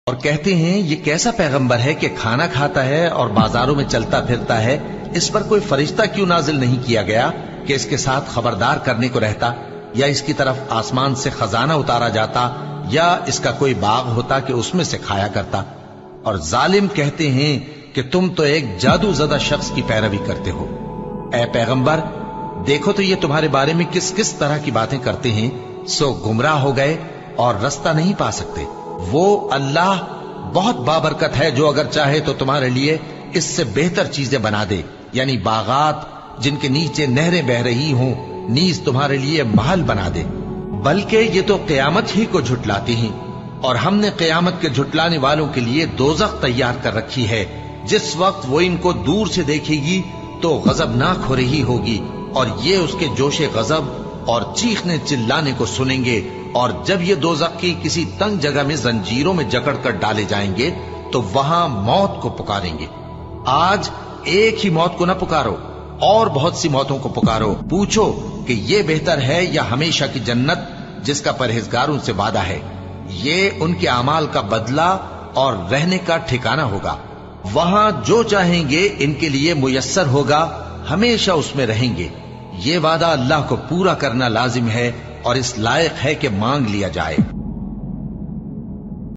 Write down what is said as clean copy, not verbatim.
اور کہتے ہیں یہ کیسا پیغمبر ہے کہ کھانا کھاتا ہے اور بازاروں میں چلتا پھرتا ہے، اس پر کوئی فرشتہ کیوں نازل نہیں کیا گیا کہ اس کے ساتھ خبردار کرنے کو رہتا، یا اس کی طرف آسمان سے خزانہ اتارا جاتا، یا اس کا کوئی باغ ہوتا کہ اس میں سے کھایا کرتا۔ اور ظالم کہتے ہیں کہ تم تو ایک جادو زدہ شخص کی پیروی کرتے ہو۔ اے پیغمبر، دیکھو تو یہ تمہارے بارے میں کس کس طرح کی باتیں کرتے ہیں، سو گمراہ ہو گئے اور رستہ نہیں پا سکتے۔ وہ اللہ بہت بابرکت ہے جو اگر چاہے تو تمہارے لیے اس سے بہتر چیزیں بنا دے، یعنی باغات جن کے نیچے نہریں بہ رہی ہوں، نیز تمہارے لیے محل بنا دے۔ بلکہ یہ تو قیامت ہی کو جھٹلاتے ہیں، اور ہم نے قیامت کے جھٹلانے والوں کے لیے دوزخ تیار کر رکھی ہے، جس وقت وہ ان کو دور سے دیکھے گی تو غضبناک ہو رہی ہوگی، اور یہ اس کے جوش غضب اور چیخنے چلانے کو سنیں گے۔ اور جب یہ دوزخ کی کسی تنگ جگہ میں زنجیروں میں جکڑ کر ڈالے جائیں گے تو وہاں موت کو پکاریں گے۔ آج ایک ہی موت کو نہ پکارو، اور بہت سی موتوں کو پکارو، پوچھو کہ یہ بہتر ہے یا ہمیشہ کی جنت جس کا پرہیزگاروں سے وعدہ ہے۔ یہ ان کے اعمال کا بدلہ اور رہنے کا ٹھکانہ ہوگا، وہاں جو چاہیں گے ان کے لیے میسر ہوگا، ہمیشہ اس میں رہیں گے۔ یہ وعدہ اللہ کو پورا کرنا لازم ہے اور اس لائق ہے کہ مانگ لیا جائے۔